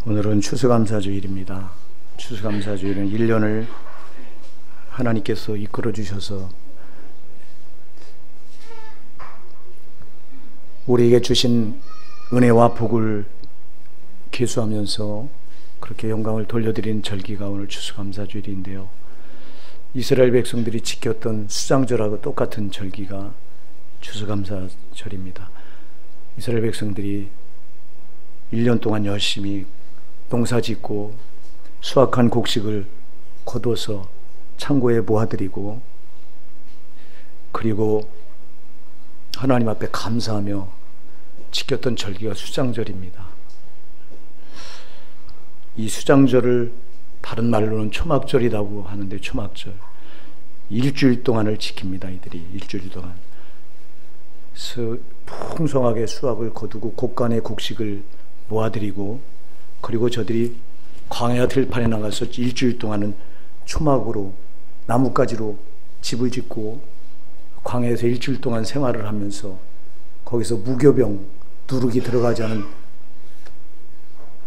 오늘은 추수감사주일입니다. 추수감사주일은 1년을 하나님께서 이끌어 주셔서 우리에게 주신 은혜와 복을 계수하면서 그렇게 영광을 돌려드린 절기가 오늘 추수감사주일인데요. 이스라엘 백성들이 지켰던 수장절하고 똑같은 절기가 추수감사절입니다. 이스라엘 백성들이 1년 동안 열심히 농사짓고 수확한 곡식을 거둬서 창고에 모아드리고, 그리고 하나님 앞에 감사하며 지켰던 절기가 수장절입니다. 이 수장절을 다른 말로는 초막절이라고 하는데, 초막절 일주일 동안을 지킵니다. 이들이 일주일 동안 풍성하게 수확을 거두고 곡간의 곡식을 모아드리고, 그리고 저들이 광야 들판에 나가서 일주일 동안은 초막으로 나뭇가지로 집을 짓고 광야에서 일주일 동안 생활을 하면서 거기서 무교병, 누룩이 들어가지 않은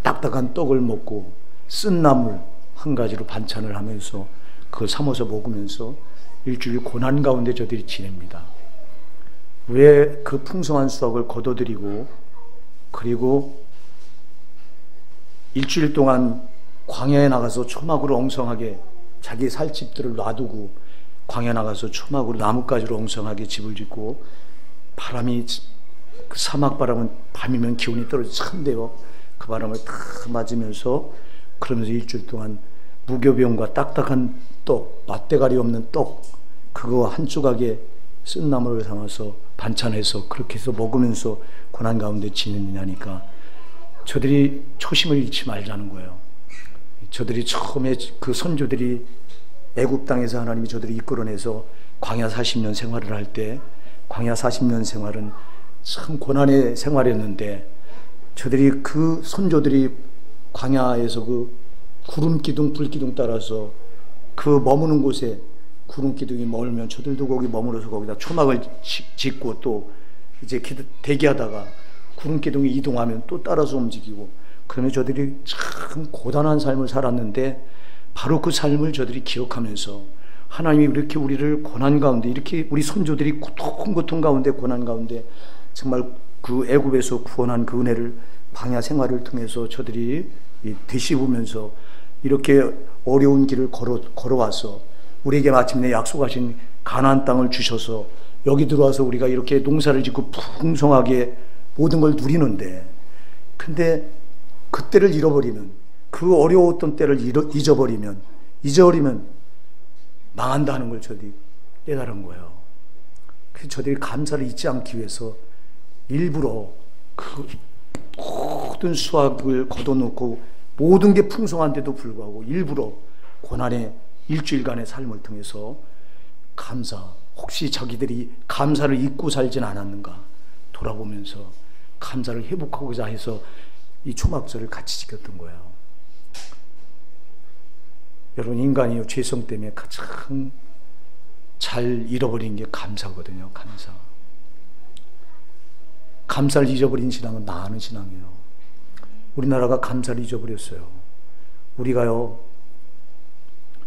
딱딱한 떡을 먹고 쓴 나물 한 가지로 반찬을 하면서 그걸 삼아서 먹으면서 일주일 고난 가운데 저들이 지냅니다. 왜 그 풍성한 수확을 거둬들이고, 그리고 일주일 동안 광야에 나가서 초막으로 엉성하게 자기 살집들을 놔두고 광야에 나가서 초막으로 나뭇가지로 엉성하게 집을 짓고, 바람이, 그 사막 바람은 밤이면 기온이 떨어져 찬데요. 그 바람을 다 맞으면서 그러면서 일주일 동안 무교병과 딱딱한 떡, 맛대가리 없는 떡, 그거 한 조각에 쓴 나물을 담아서 반찬해서 그렇게 해서 먹으면서 고난 가운데 지내느냐니까, 저들이 초심을 잃지 말자는 거예요. 저들이 처음에 그 선조들이 애굽 땅에서 하나님이 저들이 이끌어내서 광야 40년 생활을 할 때, 광야 40년 생활은 참 고난의 생활이었는데, 저들이 그 선조들이 광야에서 그 구름 기둥, 불 기둥 따라서 그 머무는 곳에 구름 기둥이 멀면 저들도 거기 머물러서 거기다 초막을 짓고, 또 이제 대기하다가 구름 기둥이 이동하면 또 따라서 움직이고, 그러면 저들이 참 고단한 삶을 살았는데, 바로 그 삶을 저들이 기억하면서 하나님이 이렇게 우리를 고난 가운데, 이렇게 우리 선조들이 고통 가운데, 고난 가운데 정말 그 애굽에서 구원한 그 은혜를 광야 생활을 통해서 저들이 되씹으면서 이렇게 어려운 길을 걸어와서 우리에게 마침내 약속하신 가나안 땅을 주셔서 여기 들어와서 우리가 이렇게 농사를 짓고 풍성하게 모든 걸 누리는데, 근데 그때를 잃어버리면, 그 어려웠던 때를 잊어버리면 망한다는 걸 저들이 깨달은 거예요. 그래서 저들이 감사를 잊지 않기 위해서 일부러 그 모든 수확을 걷어놓고 모든 게 풍성한데도 불구하고 일부러 고난의 일주일간의 삶을 통해서 감사, 혹시 자기들이 감사를 잊고 살진 않았는가 돌아보면서 감사를 회복하고자 해서 이 초막절을 같이 지켰던 거예요. 여러분, 인간이 죄성 때문에 가장 잘 잃어버린 게 감사거든요. 감사. 감사를 잊어버린 신앙은 나하는 신앙이에요. 우리나라가 감사를 잊어버렸어요. 우리가요,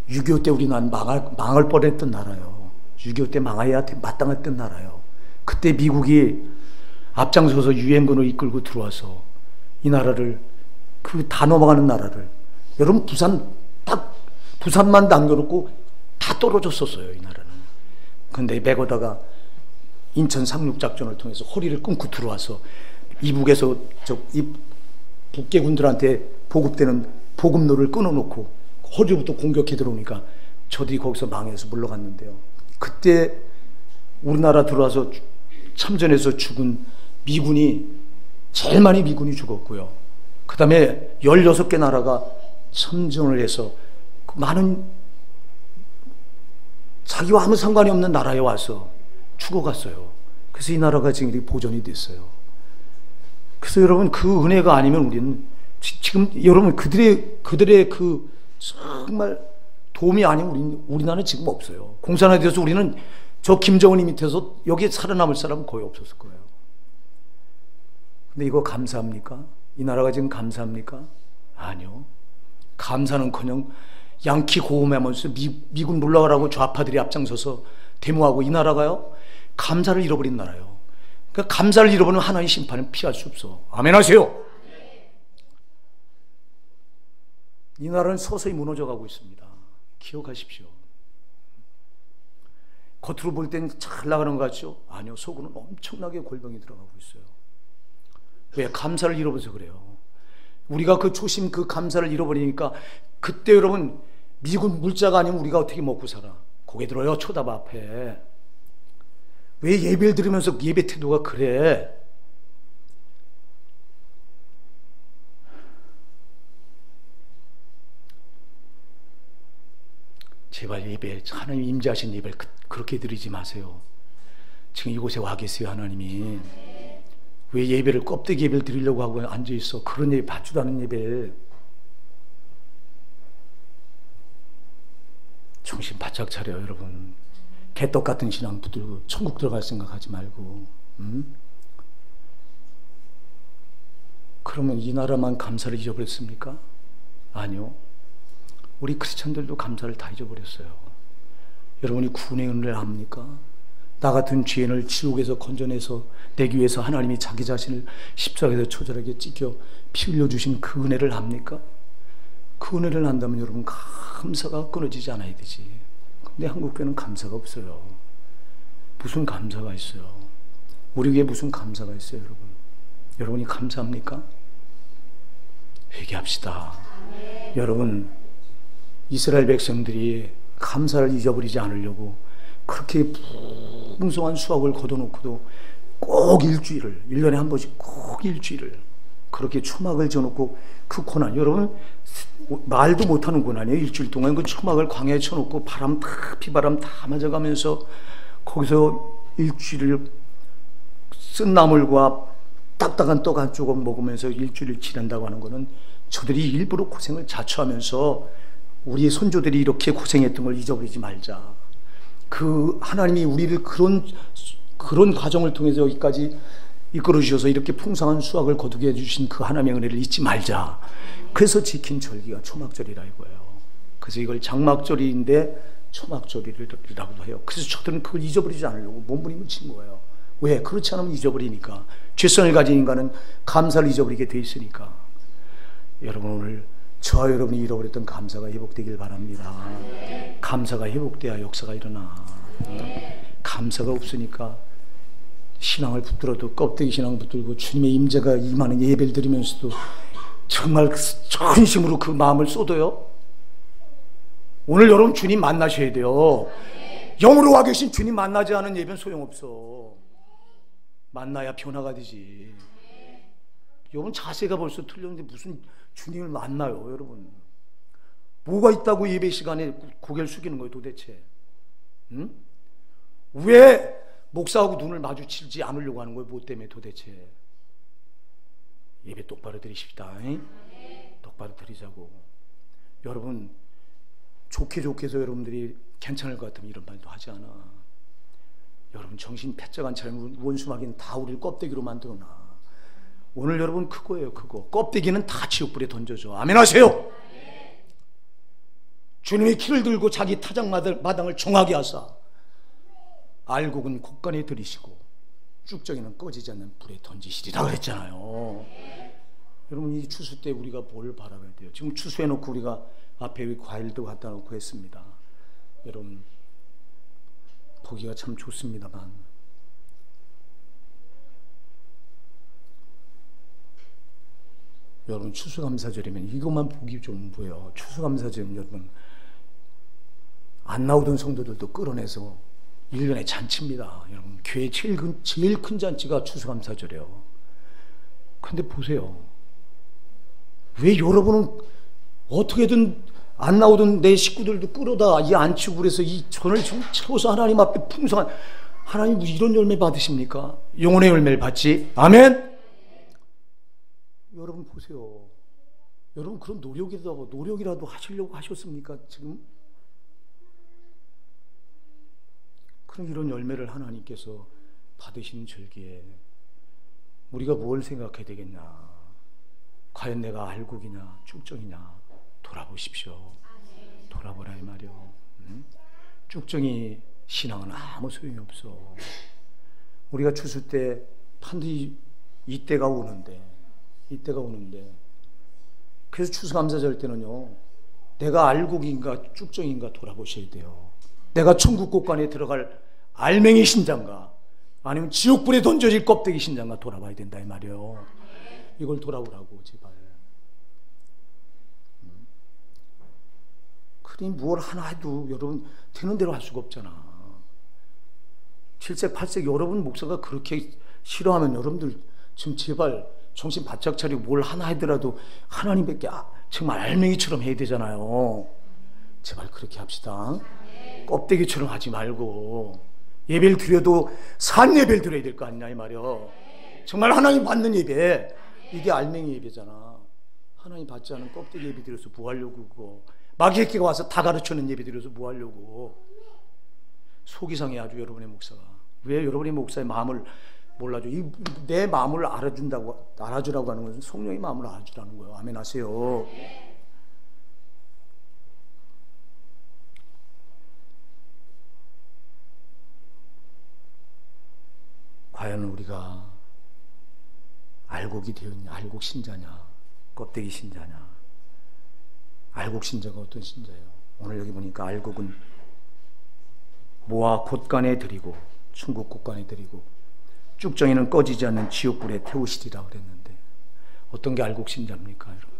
6.25 때 우리는 망할 뻔했던 나라예요. 6.25 때 망해야 마땅했던 나라예요. 그때 미국이 앞장서서 유엔군을 이끌고 들어와서 이 나라를, 그 다 넘어가는 나라를, 여러분 부산만 남겨놓고 다 떨어졌었어요, 이 나라는. 근데 맥어다가 인천 상륙작전을 통해서 허리를 끊고 들어와서 이북에서 이 북계군들한테 보급되는 보급로를 끊어놓고 허리부터 공격해 들어오니까 저들이 거기서 망해서 물러갔는데요. 그때 우리나라 들어와서 참전해서 죽은 미군이 제일 많이 미군이 죽었고요. 그 다음에 16개 나라가 참전을 해서 많은 자기와 아무 상관이 없는 나라에 와서 죽어갔어요. 그래서 이 나라가 지금 이렇게 보존이 됐어요. 그래서 여러분, 그 은혜가 아니면 우리는 지금 여러분 그들의 그 정말 도움이 아니면 우리나라는 지금 없어요. 공산화에 대해서 우리는 저 김정은이 밑에서 여기에 살아남을 사람은 거의 없었을 거예요. 근데 이거 감사합니까? 이 나라가 지금 감사합니까? 아니요. 감사는커녕 양키 고음하면서 미군 물러가라고 좌파들이 앞장서서 데모하고 이 나라가요, 감사를 잃어버린 나라예요. 그러니까 감사를 잃어버리면 하나님의 심판은 피할 수 없어. 아멘 하세요. 이 나라는 서서히 무너져가고 있습니다. 기억하십시오. 겉으로 볼 때는 잘 나가는 것 같죠? 아니요. 속으로는 엄청나게 골병이 들어가고 있어요. 왜? 감사를 잃어버려서 그래요. 우리가 그 초심, 그 감사를 잃어버리니까 그때 여러분 미군 물자가 아니면 우리가 어떻게 먹고 살아? 고개 들어요. 초답 앞에. 왜 예배를 들으면서 예배 태도가 그래? 제발 예배, 하나님 임재하신 예배를 그렇게 드리지 마세요. 지금 이곳에 와 계세요. 하나님이 왜 예배를, 껍데기 예배를 드리려고 하고 앉아있어? 그런 예배 받지도 않은 예배를. 정신 바짝 차려요 여러분. 개떡 같은 신앙 붙들고 천국 들어갈 생각하지 말고. 그러면 이 나라만 감사를 잊어버렸습니까? 아니요. 우리 크리스찬들도 감사를 다 잊어버렸어요. 여러분이 구원의 은혜를 압니까? 나 같은 죄인을 지옥에서 건져내서 내기 위해서 하나님이 자기 자신을 십자가에서 처절하게 찢겨 피 흘려주신 그 은혜를 압니까? 그 은혜를 안다면 여러분 감사가 끊어지지 않아야 되지. 근데 한국교회는 감사가 없어요. 무슨 감사가 있어요? 우리 교회에 무슨 감사가 있어요 여러분? 여러분이 감사합니까? 회개합시다. 여러분, 이스라엘 백성들이 감사를 잊어버리지 않으려고 그렇게 풍성한 수확을 거둬놓고도 꼭 일주일을, 1년에 한 번씩 꼭 일주일을 그렇게 초막을 지어놓고 그 고난, 여러분 말도 못하는 고난이에요. 일주일 동안 그 초막을 광야에 쳐놓고 바람 다, 비바람 다 맞아가면서 거기서 일주일을 쓴 나물과 딱딱한 떡 한 조각 먹으면서 일주일을 지낸다고 하는 것은 저들이 일부러 고생을 자초하면서 우리의 선조들이 이렇게 고생했던 걸 잊어버리지 말자. 그 하나님이 우리를 그런 과정을 통해서 여기까지 이끌어 주셔서 이렇게 풍성한 수확을 거두게 해주신 그 하나님의 은혜를 잊지 말자. 그래서 지킨 절기가 초막절이라 이거예요. 그래서 이걸 장막절인데 초막절이라고도 해요. 그래서 저들은 그걸 잊어버리지 않으려고 몸부림을 친 거예요. 왜? 그렇지 않으면 잊어버리니까. 죄성을 가진 인간은 감사를 잊어버리게 돼 있으니까. 여러분, 오늘 저와 여러분이 잃어버렸던 감사가 회복되길 바랍니다. 감사가 회복돼야 역사가 일어나. 감사가 없으니까 신앙을 붙들어도 껍데기 신앙 붙들고 주님의 임재가 임하는 예배를 드리면서도 정말 전심으로 그 마음을 쏟아요. 오늘 여러분 주님 만나셔야 돼요. 영으로 와 계신 주님 만나지 않은 예배는 소용없어. 만나야 변화가 되지. 여러분 자세가 벌써 틀렸는데 무슨 주님을 만나요 여러분. 뭐가 있다고 예배 시간에 고개를 숙이는 거예요 도대체? 응? 왜 목사하고 눈을 마주치지 않으려고 하는 거예요? 뭐 때문에 도대체? 예배 똑바로 드리십시다. 똑바로 드리자고. 여러분 좋게 해서 여러분들이 괜찮을 것 같으면 이런 말도 하지 않아. 여러분 정신 패쩍 안 차리면 원수마귀는 다 우리를 껍데기로 만들어놔. 오늘 여러분 그거예요. 그거 껍데기는 다 지옥불에 던져줘. 아멘 하세요. 주님의 키를 들고 자기 타작마당을 정하게 하사 알곡은 곡간에 들이시고 쭉정이는 꺼지지 않는 불에 던지시리라 그랬잖아요. 여러분 이 추수 때 우리가 뭘 바라봐야 돼요? 지금 추수해놓고 우리가 앞에 과일도 갖다 놓고 했습니다. 여러분 보기가 참 좋습니다만 여러분 추수감사절이면 이것만 보기 좀 뭐예요? 추수감사절이면 여러분 안 나오던 성도들도 끌어내서 1년에 잔치입니다. 여러분 교회 제일 큰 잔치가 추수감사절이에요. 근데 보세요. 왜 여러분은 어떻게든 안 나오던 내 식구들도 끌어다 이 안치고 그래서 이 전을 좀 채워서 하나님 앞에 풍성한 하나님 이런 열매 받으십니까? 영혼의 열매를 받지? 아멘? 여러분 보세요. 여러분 그런 노력이라도 하시려고 하셨습니까? 지금? 그럼 이런 열매를 하나님께서 받으시는 절기에 우리가 뭘 생각해야 되겠나? 과연 과연 내가 알곡이냐 쭉정이냐 돌아보십시오. 돌아보라 이 말이요. 쭉정이 신앙은 아무 소용이 없어. 우리가 추수 때 반드시 이때가 오는데 그래서 추수감사절 때는요, 내가 알곡인가 쭉정인가 돌아보셔야 돼요. 내가 천국 곳간에 들어갈 알맹이 신자인가 아니면 지옥불에 던져질 껍데기 신자인가 돌아봐야 된다 이 말이에요. 이걸 돌아보라고 제발. 그러니 뭘 하나 해도 여러분 되는 대로 할 수가 없잖아. 7색 8색 여러분 목사가 그렇게 싫어하면 여러분들 지금 제발 정신 바짝 차리고 뭘 하나 하더라도 하나님밖에 정말 알맹이처럼 해야 되잖아요. 제발 그렇게 합시다. 껍데기처럼 하지 말고 예배를 드려도 산 예배를 드려야 될 거 아니냐 이 말이요. 정말 하나님 받는 예배, 이게 알맹이 예배잖아. 하나님 받지 않은 껍데기 예배 드려서 뭐 하려고 그거. 마귀새끼가 와서 다 가르쳐는 예배 드려서 뭐 하려고. 속이 상해 아주 여러분의 목사가. 왜 여러분의 목사의 마음을 몰라줘? 내 마음을 알아주라고 하는 것은 성령의 마음을 알아주라는 거예요. 아멘 하세요. 과연 우리가 알곡이 되었냐, 알곡 신자냐, 껍데기 신자냐. 알곡 신자가 어떤 신자예요? 오늘 여기 보니까 알곡은 모아 곳간에 드리고 충국 곳간에 드리고 쭉정이는 꺼지지 않는 지옥불에 태우시리라 그랬는데 어떤 게 알곡 신자입니까 여러분?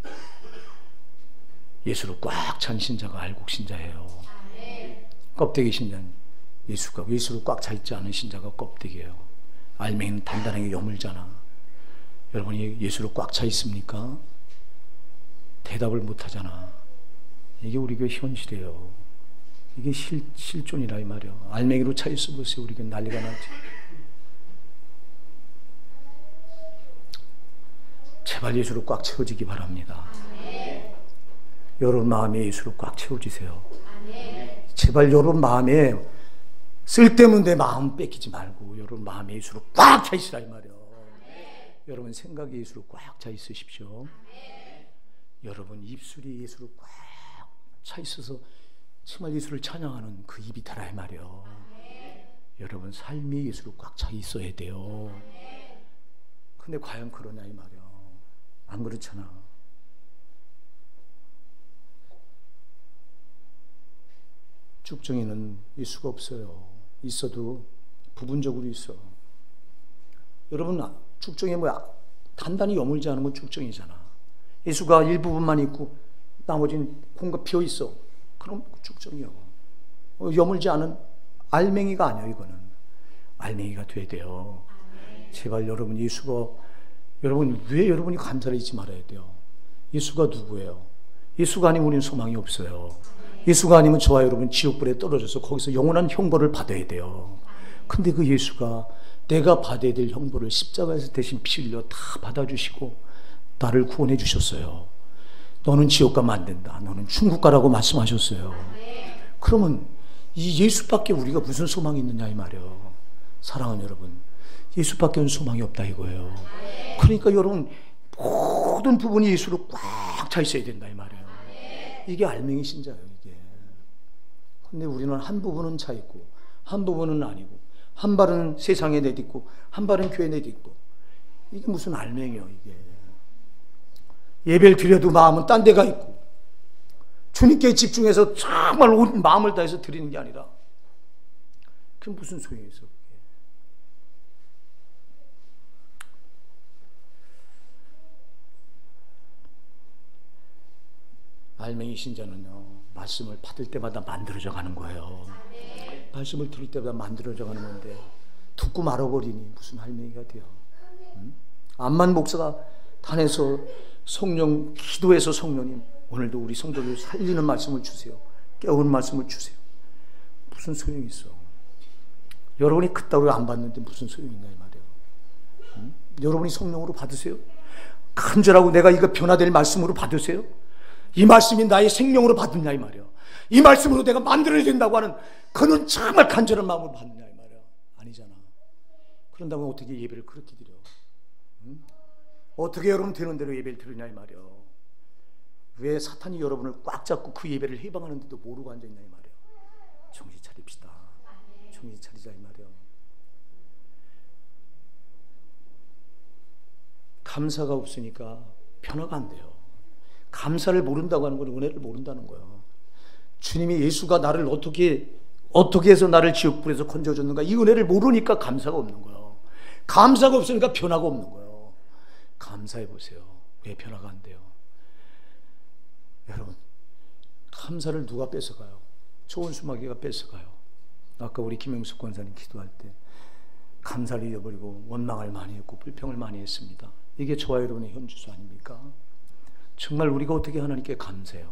예수로 꽉 찬 신자가 알곡 신자예요. 껍데기 신자는 예수로 꽉 차 있지 않은 신자가 껍데기예요. 알맹이는 단단하게 여물잖아. 여러분이 예수로 꽉 차 있습니까? 대답을 못 하잖아. 이게 우리 교회 현실이에요. 이게 실존이라 이 말이에요. 알맹이로 차 있어 보세요. 우리 교회 난리가 나지. 제발 예수로 꽉 채워지기 바랍니다. 여러분 마음에 예수로 꽉 채워지세요. 제발 여러분 마음에 쓸데없는 내 마음 뺏기지 말고 여러분 마음에 예수로 꽉 차 있으라 이 말이에요. 여러분 생각에 예수로 꽉 차 있으십시오. 여러분 입술이 예수로 꽉 차 있어서 정말 예수를 찬양하는 그 입이 되라 이 말이에요. 여러분 삶이 예수로 꽉 차 있어야 돼요. 근데 과연 그러냐 이 말이에요. 안 그렇잖아. 쭉정이는 예수가 없어요. 있어도 부분적으로 있어. 여러분 쭉정이 뭐야? 단단히 여물지 않으면 쭉정이잖아. 예수가 일부분만 있고 나머지는 공과 비어 있어. 그럼 쭉정이요. 여물지 않은 알맹이가 아니야. 이거는 알맹이가 돼야 돼요. 제발 여러분 여러분 왜 여러분이 감사를 잊지 말아야 돼요? 예수가 누구예요? 예수가 아니면 우리는 소망이 없어요. 예수가 아니면 저와 여러분 지옥불에 떨어져서 거기서 영원한 형벌을 받아야 돼요. 근데 그 예수가 내가 받아야 될 형벌을 십자가에서 대신 피 흘려 다 받아주시고 나를 구원해 주셨어요. 너는 지옥 가면 안 된다. 너는 천국 가라고 말씀하셨어요. 그러면 이 예수밖에 우리가 무슨 소망이 있느냐 이 말이에요. 사랑하는 여러분, 예수밖에는 소망이 없다 이거예요. 그러니까 여러분 모든 부분이 예수로 꽉 차 있어야 된다 이 말이에요. 이게 알맹이 신자예요 이게. 근데 우리는 한 부분은 차 있고 한 부분은 아니고 한 발은 세상에 내딛고 한 발은 교회에 내딛고 이게 무슨 알맹이에요 이게. 예배를 드려도 마음은 딴 데가 있고 주님께 집중해서 정말 온 마음을 다해서 드리는 게 아니라 그게 무슨 소용이 있어. 알맹이 신자는요 말씀을 받을 때마다 만들어져 가는 거예요. 말씀을 들을 때마다 만들어져 가는 건데 듣고 말아버리니 무슨 알맹이가 돼요. 암만 목사가 단에서 성령 기도해서 성령님 오늘도 우리 성도들 살리는 말씀을 주세요. 깨우는 말씀을 주세요. 무슨 소용이 있어. 여러분이 그따위로 안 받는데 무슨 소용이 있냐 이 말이에요. 여러분이 성령으로 받으세요. 간절하고 내가 이거 변화될 말씀으로 받으세요. 이 말씀이 나의 생명으로 받느냐 이 말이에요. 이 말씀으로 내가 만들어야 된다고 하는 그는 정말 간절한 마음으로 받느냐 이 말이에요. 아니잖아. 그런다고 어떻게 예배를 그렇게 드려? 어떻게 여러분 되는 대로 예배를 드리냐 이 말이요. 왜 사탄이 여러분을 꽉 잡고 그 예배를 해방하는데도 모르고 앉아있냐 이 말이요. 정신 차립시다. 정신 차리자 이 말이요. 감사가 없으니까 변화가 안 돼요. 감사를 모른다고 하는 건 은혜를 모른다는 거예요. 주님이 예수가 나를 어떻게 해서 나를 지옥불에서 건져줬는가, 이 은혜를 모르니까 감사가 없는 거예요. 감사가 없으니까 변화가 없는 거예요. 감사해 보세요. 왜 변화가 안 돼요? 여러분, 감사를 누가 뺏어가요? 조은수마귀가 뺏어가요. 아까 우리 김영숙 권사님 기도할 때 감사를 잃어버리고 원망을 많이 했고 불평을 많이 했습니다. 이게 저와 여러분의 현주소 아닙니까? 정말 우리가 어떻게 하나님께 감사해요?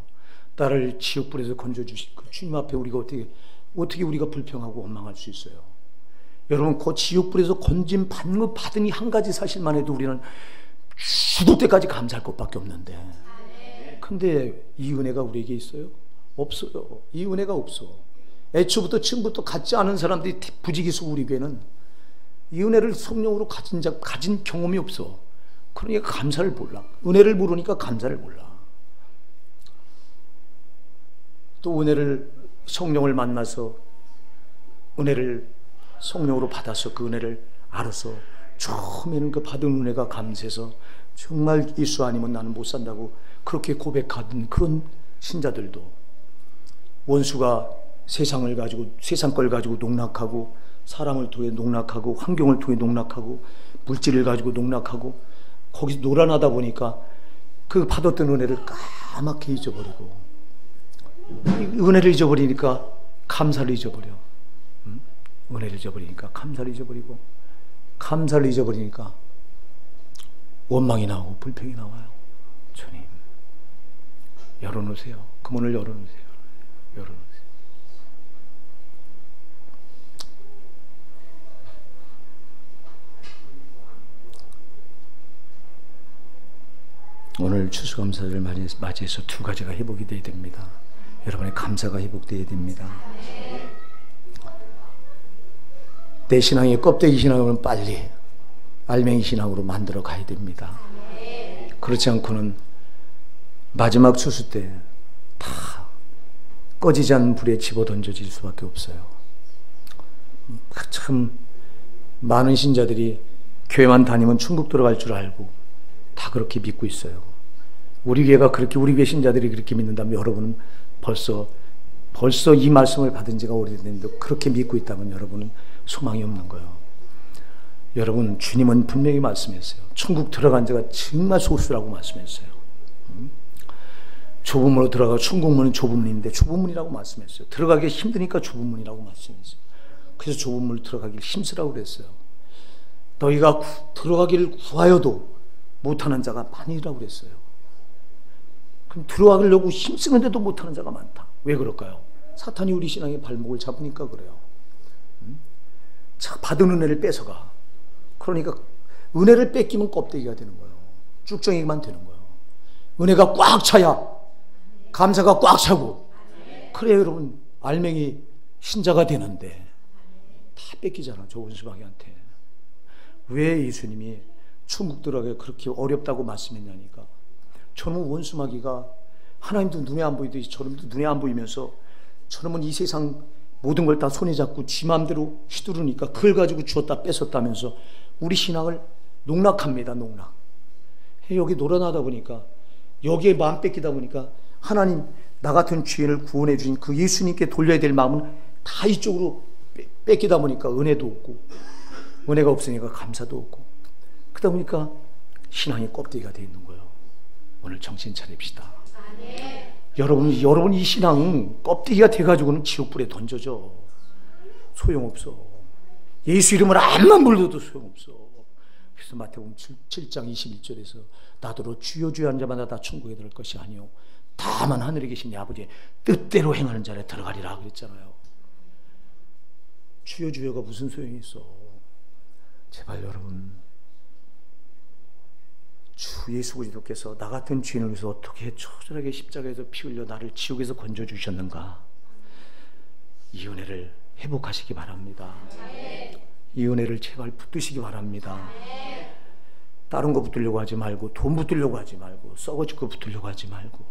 나를 지옥불에서 건져주신 그 주님 앞에 우리가 어떻게 우리가 불평하고 원망할 수 있어요? 여러분, 그 지옥불에서 건짐 받은 이 한 가지 사실만 해도 우리는 죽을 때까지 감사할 것밖에 없는데, 근데 이 은혜가 우리에게 있어요? 없어요. 이 은혜가 없어. 애초부터 처음부터 갖지 않은 사람들이 부지기수 우리 교회는 이 은혜를 성령으로 가진 경험이 없어. 그러니까 감사를 몰라. 은혜를 모르니까 감사를 몰라. 또 은혜를, 성령을 만나서 은혜를 성령으로 받아서 그 은혜를 알아서 처음에는 그 받은 은혜가 감사해서 정말 예수 아니면 나는 못 산다고 그렇게 고백하던 그런 신자들도, 원수가 세상 걸 가지고 농락하고, 사람을 통해 농락하고, 환경을 통해 농락하고, 물질을 가지고 농락하고, 거기서 놀아나다 보니까 그 받았던 은혜를 까맣게 잊어버리고, 은혜를 잊어버리니까 감사를 잊어버려. 은혜를 잊어버리니까 감사를 잊어버리고, 감사를 잊어버리니까 원망이 나오고 불평이 나와요. 주님, 열어놓으세요. 그 문을 열어놓으세요. 열어놓으세요. 오늘 추수감사절을 맞이해서 두 가지가 회복이 되어야 됩니다. 여러분의 감사가 회복되어야 됩니다. 내 신앙이 껍데기 신앙으로는 빨리 알맹이 신앙으로 만들어 가야 됩니다. 그렇지 않고는 마지막 추수 때 다 꺼지지 않는 불에 집어던져질 수밖에 없어요. 참 많은 신자들이 교회만 다니면 천국 들어갈 줄 알고 다 그렇게 믿고 있어요. 우리 교회가 그렇게, 우리 교회 신자들이 그렇게 믿는다면 여러분은 벌써 이 말씀을 받은 지가 오래됐는데 그렇게 믿고 있다면 여러분은 소망이 없는 거예요. 여러분, 주님은 분명히 말씀했어요. 천국 들어간 자가 정말 소수라고 말씀했어요. 좁은 문으로 들어가, 천국 문은 좁은 문인데 좁은 문이라고 말씀했어요. 들어가기 힘드니까 좁은 문이라고 말씀했어요. 그래서 좁은 문을 들어가길 힘쓰라고 그랬어요. 너희가 들어가기를 구하여도 못하는 자가 많이라고 그랬어요. 그럼 들어가려고 힘쓰는데도 못하는 자가 많다. 왜 그럴까요? 사탄이 우리 신앙의 발목을 잡으니까 그래요. 받은 은혜를 뺏어가. 그러니까 은혜를 뺏기면 껍데기가 되는 거예요. 쭉정이만 되는 거예요. 은혜가 꽉 차야 감사가 꽉 차고, 그래야 여러분 알맹이 신자가 되는데 다 뺏기잖아. 저 원수마귀한테. 왜 예수님이 천국 들어가기 그렇게 어렵다고 말씀했냐니까. 저놈은 원수마귀가 하나님도 눈에 안 보이듯이 저놈도 눈에 안 보이면서 저놈은 이 세상 모든 걸 다 손에 잡고 지 마음대로 휘두르니까 그걸 가지고 주었다 뺏었다면서 우리 신앙을 농락합니다. 농락. 여기 놀아나다 보니까, 여기에 마음 뺏기다 보니까 하나님, 나 같은 죄인을 구원해 주신 그 예수님께 돌려야 될 마음은 다 이쪽으로 뺏기다 보니까 은혜도 없고, 은혜가 없으니까 감사도 없고, 그러다 보니까 신앙이 껍데기가 되어 있는 거예요. 오늘 정신 차립시다. 여러분 이 신앙은 껍데기가 돼가지고는 지옥불에 던져져. 소용없어. 예수 이름을 암만 불러도 소용없어. 그래서 마태복음 7장 21절에서 나더러 주여 주여 하는 자마다 다 천국에 들어갈 것이 아니요 다만 하늘에 계신 내 아버지의 뜻대로 행하는 자에 들어가리라 그랬잖아요. 주여 주여가 무슨 소용이 있어. 제발 여러분, 주 예수 그리스도께서 나 같은 죄인을 위해서 어떻게 처절하게 십자가에서 피 흘려 나를 지옥에서 건져주셨는가, 이 은혜를 회복하시기 바랍니다. 이 은혜를 제발 붙드시기 바랍니다. 다른 거 붙들려고 하지 말고, 돈 붙들려고 하지 말고, 썩어질 거 붙들려고 하지 말고,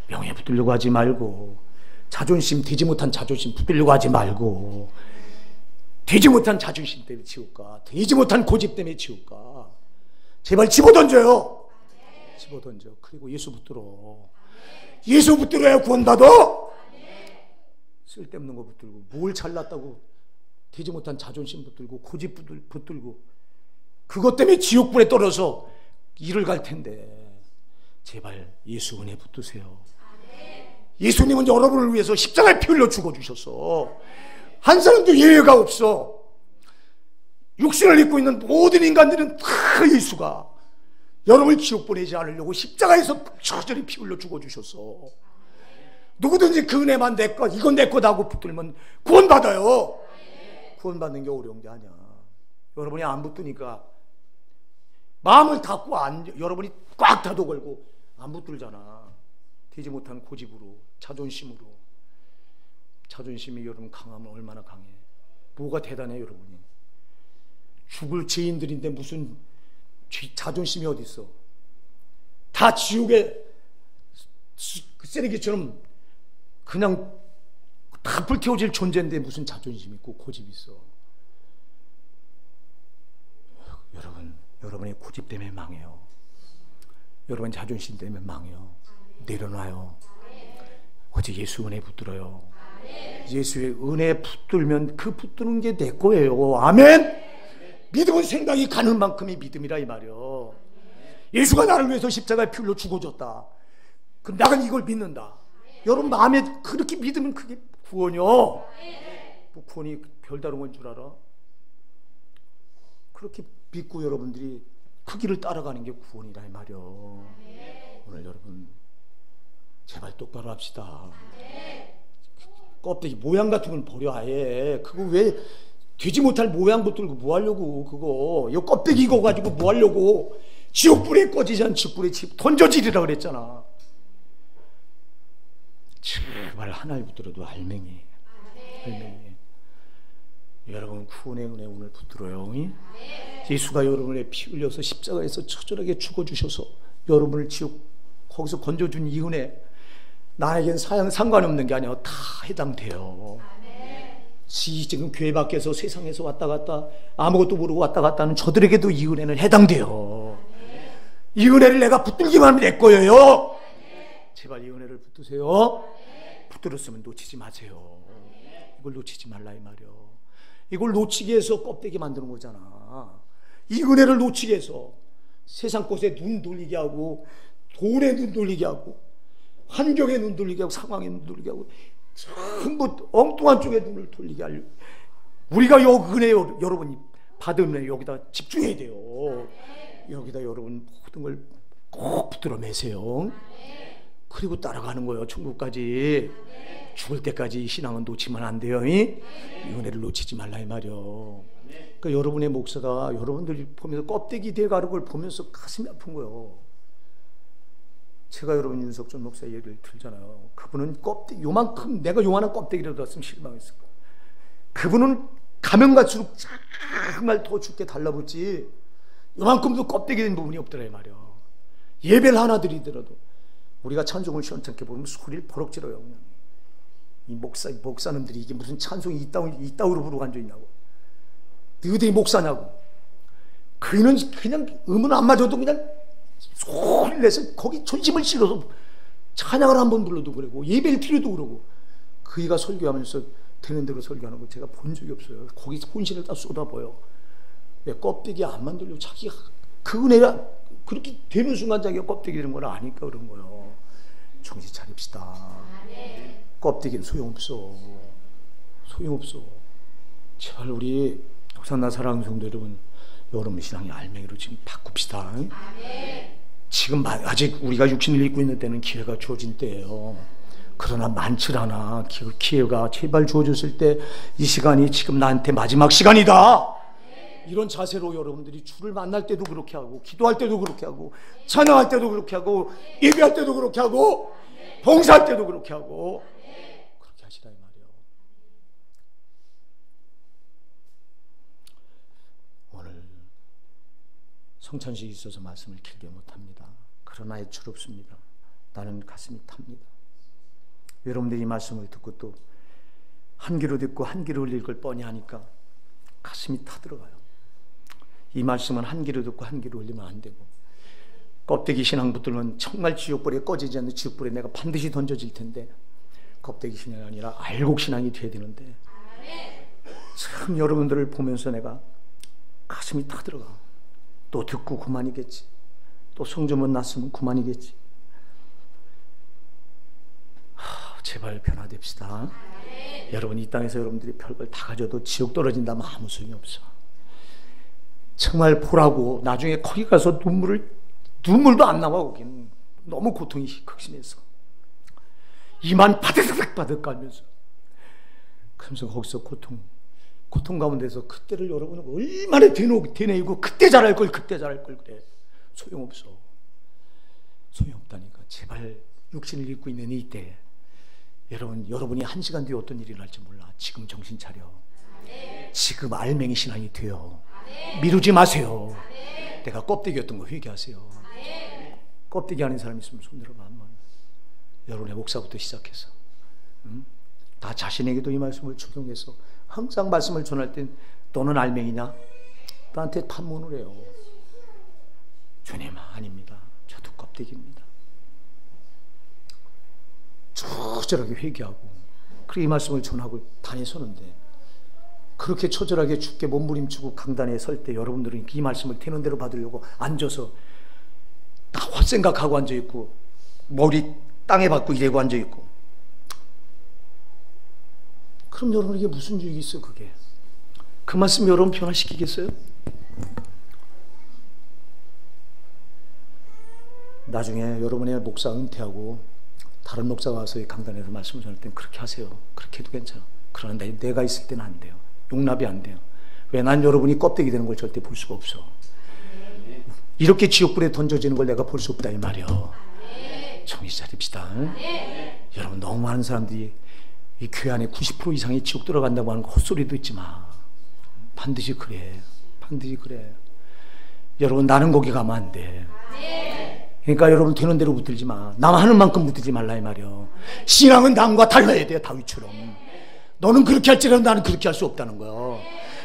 명예 붙들려고 하지 말고, 자존심, 되지 못한 자존심 붙들려고 하지 말고, 되지 못한 자존심 때문에 지울까? 되지 못한 고집 때문에 지울까? 제발 집어던져요. 집어던져. 그리고 예수 붙들어. 예수 붙들어야 구원받아. 쓸데없는 거 붙들고, 뭘 잘났다고 되지 못한 자존심 붙들고, 고집 붙들고, 그것 때문에 지옥불에 떨어져 일을 갈 텐데, 제발 예수 은혜 붙드세요. 예수님은 여러분을 위해서 십자가에 피 흘려 죽어주셨어. 한 사람도 예외가 없어. 육신을 입고 있는 모든 인간들은 다 예수가 여러분을 지옥 보내지 않으려고 십자가에서 처절히 피 흘려 죽어주셨어. 누구든지 그 은혜만 내 것, 이건 내 거다고 붙들면 구원받아요. 구원받는 게 어려운 게 아니야. 여러분이 안 붙으니까 마음을 닫고 여러분이 꽉 닫아 걸고 안 붙들잖아. 되지 못한 고집으로, 자존심으로. 자존심이 여러분 강하면 얼마나 강해. 뭐가 대단해 여러분이. 죽을 죄인들인데 무슨 자존심이 어디 있어. 다 지옥의 쓰레기처럼 그냥 다 불태워질 존재인데 무슨 자존심 있고 고집 있어. 여러분의 고집 때문에 망해요. 여러분 자존심 때문에 망해요. 내려놔요. 어제 예수 은혜 붙들어요. 예수의 은혜 붙들면 그 붙드는 게 내 거예요. 아멘. 믿음은 생각이 가는 만큼의 믿음이라 이 말이요. 예수가 나를 위해서 십자가에 피 흘려 죽어줬다. 그럼 나는 이걸 믿는다. 여러분 마음에 그렇게 믿으면 그게 구원이요. 뭐 구원이 별다른 건 줄 알아? 그렇게 믿고 여러분들이 그 길을 따라가는 게 구원이라 이 말이요. 오늘 여러분 제발 똑바로 합시다. 껍데기 모양 같은 건 버려 아예. 그거 왜 되지 못할 모양 붙들고 뭐 하려고. 그거 이 껍데기 이거 가지고 뭐 하려고. 지옥불에 꺼지지 않은 지옥불에 던져지리라 그랬잖아. 제발 하나를 붙들어도 알맹이. 여러분 구원의 은혜 오늘 붙들어요. 예수가 여러분의 피 흘려서 십자가에서 처절하게 죽어주셔서 여러분을 지옥 거기서 건져준 이 은혜, 나에겐 상관없는 게 아니라 다 해당돼요. 지금 교회 밖에서 세상에서 왔다 갔다 아무것도 모르고 왔다 갔다 하는 저들에게도 이 은혜는 해당돼요. 이 은혜를 내가 붙들기만 하면 내 거예요. 제발 이 은혜를 붙드세요. 붙들었으면 놓치지 마세요. 이걸 놓치지 말라 이 말이요. 이걸 놓치게 해서 껍데기 만드는 거잖아. 이 은혜를 놓치게 해서 세상 것에 눈 돌리게 하고, 돈에 눈 돌리게 하고, 환경에 눈 돌리게 하고, 상황에 눈 돌리게 하고, 전부 엉뚱한 쪽에 눈을 돌리게 하려고. 우리가 이 은혜 여러분이 받은 은혜 여기다 집중해야 돼요. 여기다 여러분 모든 걸 꼭 붙들어 매세요. 그리고 따라가는 거예요. 천국까지. 죽을 때까지 이 신앙은 놓치면 안 돼요. 이 은혜를 놓치지 말라 이 말이요. 그러니까 여러분의 목사가 여러분들이 보면서 껍데기 돼가는 걸 보면서 가슴이 아픈 거예요. 제가 여러분 윤석준 목사 얘기를 들잖아요. 그분은 껍데기 요만큼, 내가 요만한 껍데기라도 왔으면 실망했을 거예요. 그분은 가면 갈수록 정말 더 죽게 달라붙지 요만큼도 껍데기 된 부분이 없더라 이 말이야. 예배를 하나 드리더라도 우리가 찬송을 시원찮게 보면 소리를 버럭 질러요. 이 목사님들이 이게 무슨 찬송이 이따위로 부르고 앉아있냐고. 너희들이 목사냐고. 그는 그냥 음은 안 맞아도 그냥 소리를 내서 거기 전심을 실어서 찬양을 한번 불러도 그러고 예배를 드려도 그러고, 그이가 설교하면서 되는 대로 설교하는 거 제가 본 적이 없어요. 거기 혼신을 다 쏟아버려. 왜 껍데기 안 만들려고. 자기가 그 은혜가 그렇게 되는 순간 자기가 껍데기 되는 걸 아니까 그런 거예요. 정신 차립시다. 껍데기는 소용없어. 제발 우리 호산나 사랑하는 성도 여러분 신앙의 알맹이로 지금 바꿉시다. 지금 아직 우리가 육신을 입고 있는 때는 기회가 주어진 때예요. 그러나 많지 않아. 기회가 제발 주어졌을 때 이 시간이 지금 나한테 마지막 시간이다. 이런 자세로 여러분들이 주를 만날 때도 그렇게 하고, 기도할 때도 그렇게 하고, 찬양할 때도 그렇게 하고, 예배할 때도 그렇게 하고, 봉사할 때도 그렇게 하고, 그렇게 하시라 이 말이에요. 오늘 성찬식이 있어서 말씀을 길게 못합니다. 그러나 애처롭습니다. 나는 가슴이 탑니다. 여러분들이 이 말씀을 듣고 또 한 귀로 듣고 한 귀로 흘릴 걸 뻔히 하니까 가슴이 타들어가요. 이 말씀은 한 귀로 듣고 한 귀로 흘리면 안 되고, 껍데기 신앙 붙들면 정말 지옥불에 꺼지지 않는 지옥불에 내가 반드시 던져질 텐데, 껍데기 신앙이 아니라 알곡 신앙이 돼야 되는데, 참 여러분들을 보면서 내가 가슴이 타들어가. 또 듣고 그만이겠지. 또 성전문 났으면 그만이겠지. 제발 변화됩시다. 여러분, 이 땅에서 여러분들이 별걸 다 가져도 지옥 떨어진다면 아무 소용이 없어. 정말 보라고 나중에 거기 가서 눈물도 안 나와. 거기는 너무 고통이 극심해서 이만 바득바득 깔면서, 그러면서 거기서 고통 가운데서 그때를 여러분은 얼마나 되뇌이고 그때 잘할 걸 그래. 소용없어. 소용없다니까. 제발 육신을 입고 있는 이때 여러분이 한 시간 뒤에 어떤 일이 날지 몰라. 지금 정신 차려. 지금 알맹이 신앙이 돼요. 미루지 마세요. 내가 껍데기였던 거 회개하세요. 껍데기 하는 사람 있으면 손 들어봐 한번. 여러분의 목사부터 시작해서 다 자신에게도 이 말씀을 적용해서 항상 말씀을 전할 땐 너는 알맹이냐? 나한테 판문을 해요. 주님, 아닙니다. 저도 껍데기입니다. 초절하게 회개하고 그렇게 이 말씀을 전하고 다니서는데, 그렇게 초절하게 주께 몸부림치고 강단에 설 때 여러분들은 이 말씀을 되는 대로 받으려고 앉아서 다 헛생각하고 앉아있고 머리 땅에 박고 이래고 앉아있고, 그럼 여러분에게 무슨 유익이 있어? 그게 그 말씀 여러분 변화시키겠어요? 나중에 여러분의 목사 은퇴하고 다른 목사가 와서 이 강단에서 말씀을 전할 때는 그렇게 하세요. 그렇게 해도 괜찮아. 그러나 내가 있을 때는 안 돼요. 용납이 안 돼요. 왜? 난 여러분이 껍데기 되는 걸 절대 볼 수가 없어. 이렇게 지옥불에 던져지는 걸 내가 볼 수 없다 이 말이요. 정신 차립시다. 여러분, 너무 많은 사람들이 이 교회 안에 90% 이상이 지옥 들어간다고 하는 거 헛소리 듣지 마. 반드시 그래. 반드시 그래. 여러분, 나는 거기 가면 안 돼. 그러니까 여러분, 되는 대로 붙들지 마. 남 하는 만큼 붙들지 말라 이 말이요. 신앙은 남과 달라야 돼요. 다윗처럼. 너는 그렇게 할지라도 나는 그렇게 할 수 없다는 거예요.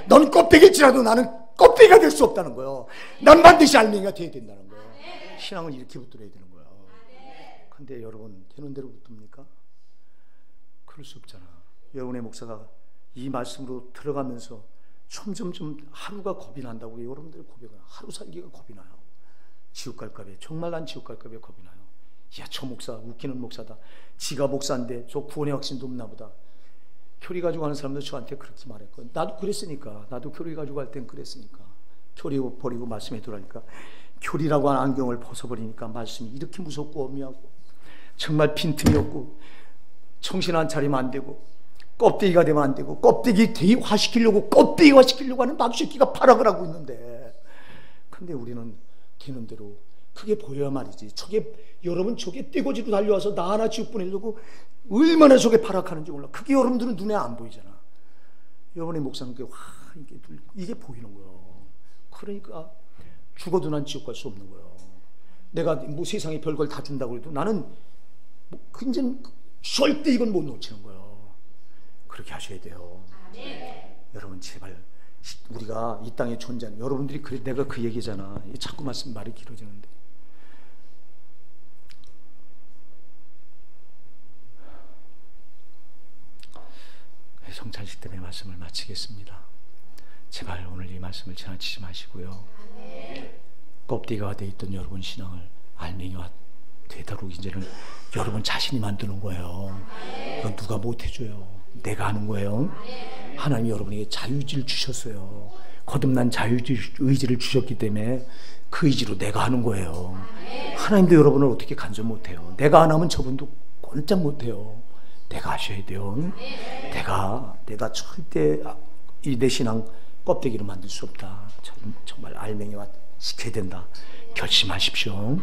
너는 껍데기일지라도 나는 껍데기가 될 수 없다는 거예요. 난 반드시 알맹이가 돼야 된다는 거예요. 신앙은 이렇게 붙들어야 되는 거예요. 근데 여러분, 되는 대로 붙듭니까? 그럴 수 없잖아. 여러분의 목사가 이 말씀으로 들어가면서 점점점 하루가 겁이 난다고 여러분들 겁이 나요. 하루 살기가 겁이 나요. 지옥 갈까 봐. 정말 난 지옥 갈까 봐 겁이 나요. 야, 저 목사 웃기는 목사다. 지가 목사인데 저 구원의 확신도 없나 보다. 교리 가지고 하는 사람도 저한테 그렇게 말했거든. 나도 그랬으니까. 나도 교리 가지고 할 땐 그랬으니까. 교리 버리고 말씀에 들어가니까, 교리라고 하는 안경을 벗어버리니까 말씀이 이렇게 무섭고 어미하고 정말 빈틈이 없고 정신 안 차리면 안 되고 껍데기가 되면 안 되고, 껍데기 대화시키려고 껍데기화시키려고 하는 마귀새끼가 발악을 하고 있는데, 근데 우리는 되는 대로 그게 보여야 말이지. 여러분 저게 떼거지로 달려와서 나 하나 지옥 보내려고 얼마나 저게 발악하는지 몰라. 그게 여러분들은 눈에 안 보이잖아. 여러분의 목사는 이게 보이는 거예요. 그러니까 죽어도 난 지옥 갈 수 없는 거예요. 내가 뭐 세상에 별걸 다 준다고 해도 나는 굉장히 절대 이건 못 놓치는 거예요. 그렇게 하셔야 돼요. 여러분, 제발 우리가 이 땅에 존재하는 여러분들이 내가 그 얘기잖아. 자꾸 말이 길어지는데, 성찬식 때문에 말씀을 마치겠습니다. 제발 오늘 이 말씀을 지나치지 마시고요. 껍데기가 돼 있던 여러분 신앙을 알맹이가 되도록 이제는 여러분 자신이 만드는 거예요. 이건 누가 못 해줘요. 내가 하는 거예요. 하나님이 여러분에게 자유의지를 주셨어요. 거듭난 자유의지를 주셨기 때문에 그 의지로 내가 하는 거예요. 하나님도 여러분을 어떻게 간섭 못해요. 내가 안 하면 저분도 꼼짝 못해요. 내가 하셔야 돼요. 내가 절대 내 신앙 껍데기로 만들 수 없다. 정말 알맹이화 시켜야 된다. 결심하십시오.